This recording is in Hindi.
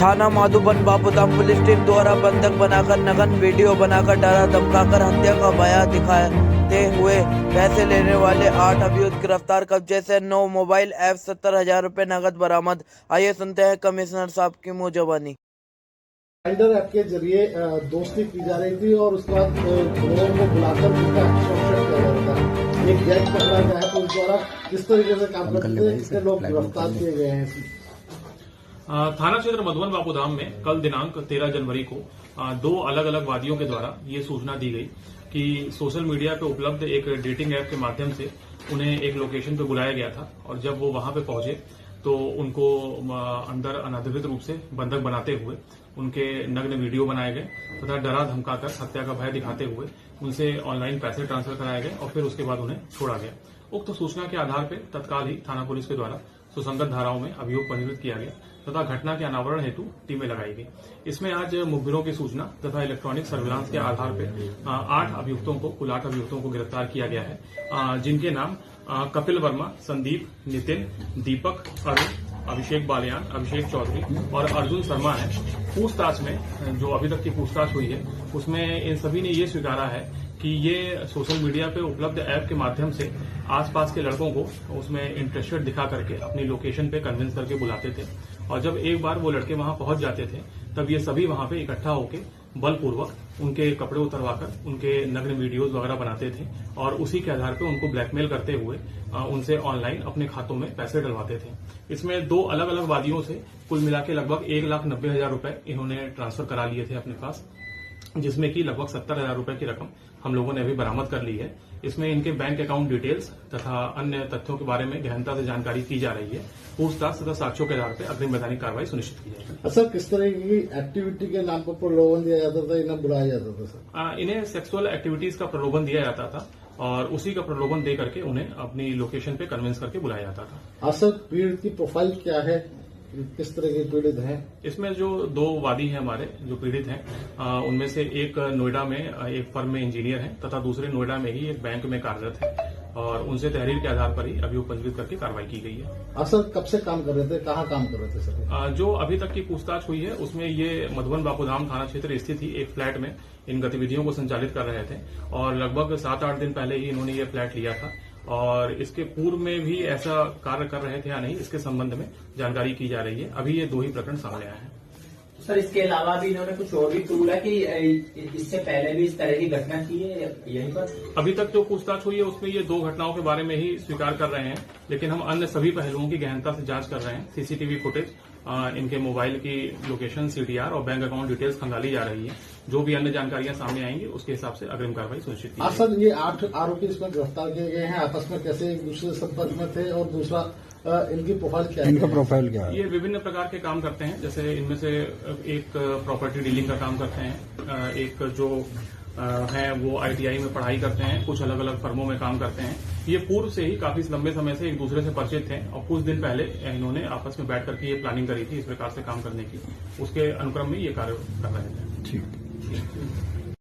थाना माधोबन बापूधाम पुलिस टीम द्वारा बंधक बनाकर नग्न वीडियो बनाकर डरा धमकाकर हत्या का बयान दिखाते हुए पैसे लेने वाले 8 अभियुक्त गिरफ्तार। कब्जे से 9 मोबाइल ऐप 70,000 रुपए नगद बरामद। आइए सुनते हैं कमिश्नर साहब की मुंह जबानी। ग्राइंडर ऐप के जरिए दोस्ती की जा रही थी और उसके बाद लोगों को बुलाकर उनका शोषण किया जा रहा था। एक गैंग पकड़ा गया है, पुलिस द्वारा किस तरीके से काम करते थे, कितने लोग गिरफ्तार किए गए हैं इसमें। थाना क्षेत्र मधुबन बापूधाम में कल दिनांक 13 जनवरी को 2 अलग अलग वादियों के द्वारा ये सूचना दी गई कि सोशल मीडिया पे उपलब्ध एक डेटिंग ऐप के माध्यम से उन्हें एक लोकेशन पे बुलाया गया था और जब वो वहां पे पहुंचे तो उनको अंदर अनधिकृत रूप से बंधक बनाते हुए उनके नग्न वीडियो बनाए गए तथा डरा धमकाकर हत्या का भय दिखाते हुए उनसे ऑनलाइन पैसे ट्रांसफर कराए गए और फिर उसके बाद उन्हें छोड़ा गया। उक्त सूचना के आधार पर तत्काल ही थाना पुलिस के द्वारा सुसंगत धाराओं में अभियोग पंजीकृत किया गया तथा घटना के अनावरण हेतु टीमें लगाई गई। इसमें आज मुखबिरों की सूचना तथा इलेक्ट्रॉनिक सर्विलांस के आधार पर 8 अभियुक्तों को कुल 8 अभियुक्तों को गिरफ्तार किया गया है, जिनके नाम कपिल वर्मा, संदीप, नितिन, दीपक, अरुण, अभिषेक बालियान, अभिषेक चौधरी और अर्जुन शर्मा है। पूछताछ में जो अभी तक की पूछताछ हुई है उसमें इन सभी ने ये स्वीकारा है कि ये सोशल मीडिया पे उपलब्ध ऐप के माध्यम से आसपास के लड़कों को उसमें इंटरेस्टेड दिखा करके अपनी लोकेशन पे कन्विंस करके बुलाते थे और जब एक बार वो लड़के वहां पहुंच जाते थे तब ये सभी वहां पे इकट्ठा होके बलपूर्वक उनके कपड़े उतरवाकर उनके नग्न वीडियोस वगैरह बनाते थे और उसी के आधार पे उनको ब्लैकमेल करते हुए उनसे ऑनलाइन अपने खातों में पैसे डलवाते थे। इसमें 2 अलग अलग वादियों से कुल मिला के लगभग 1,90,000 रुपए इन्होंने ट्रांसफर करा लिए थे अपने पास, जिसमें कि लगभग 70,000 रुपए की रकम हम लोगों ने अभी बरामद कर ली है। इसमें इनके बैंक अकाउंट डिटेल्स तथा अन्य तथ्यों के बारे में गहनता से जानकारी की जा रही है। पूछताछ तथा साक्ष्यों के आधार पर अग्रिम वैधानिक कार्रवाई सुनिश्चित की जाएगी। सर, किस तरह की एक्टिविटी के नाम पर प्रलोभन दिया जाता था, इन्हें बुलाया जाता था? सर, इन्हें सेक्सुअल एक्टिविटीज का प्रलोभन दिया जाता था और उसी का प्रलोभन दे करके उन्हें अपनी लोकेशन पे कन्विंस करके बुलाया जाता था। हाँ सर, पीड़ित की प्रोफाइल क्या है, किस तरह के पीड़ित हैं? इसमें जो 2 वादी हैं हमारे जो पीड़ित हैं उनमें से एक नोएडा में एक फर्म में इंजीनियर है तथा दूसरे नोएडा में ही एक बैंक में कार्यरत है और उनसे तहरीर के आधार पर ही अभियोग पंजीकृत करके कार्रवाई की गई है। सर, कब से काम कर रहे थे, कहाँ काम कर रहे थे सर? जो अभी तक की पूछताछ हुई है उसमें ये मधुबन बापूधाम थाना क्षेत्र स्थित ही एक फ्लैट में इन गतिविधियों को संचालित कर रहे थे और लगभग 7-8 दिन पहले ही इन्होंने ये फ्लैट लिया था और इसके पूर्व में भी ऐसा कार्य कर रहे थे या नहीं इसके संबंध में जानकारी की जा रही है। अभी ये 2 ही प्रकरण सामने आए हैं। सर, इसके अलावा भी इन्होंने कुछ और भी टूल है कि इससे पहले भी इस तरह की घटना की है यहीं पर? अभी तक जो पूछताछ हुई है उसमें ये 2 घटनाओं के बारे में ही स्वीकार कर रहे हैं, लेकिन हम अन्य सभी पहलुओं की गहनता से जांच कर रहे हैं। सीसीटीवी फुटेज, इनके मोबाइल की लोकेशन, सीटीआर और बैंक अकाउंट डिटेल्स खंगाली जा रही है। जो भी अन्य जानकारियां सामने आएंगी उसके हिसाब से अग्रिम कार्रवाई सुनिश्चित की जाएगी। सर, ये 8 आरोपी इसमें गिरफ्तार किए गए हैं, आपस में कैसे एक दूसरे से संपर्क में थे और दूसरा इनकी प्रोफाइल क्या है? इनका प्रोफाइल क्या है? ये विभिन्न प्रकार के काम करते हैं, जैसे इनमें से एक प्रॉपर्टी डीलिंग का काम करते हैं, एक जो हैं वो आईटीआई में पढ़ाई करते हैं, कुछ अलग अलग फर्मों में काम करते हैं। ये पूर्व से ही काफी लंबे समय से एक दूसरे से परिचित थे और कुछ दिन पहले इन्होंने आपस में बैठ करके ये प्लानिंग करी थी इस प्रकार से काम करने की। उसके अनुक्रम में ये कार्य कर रहे थे। ठीक।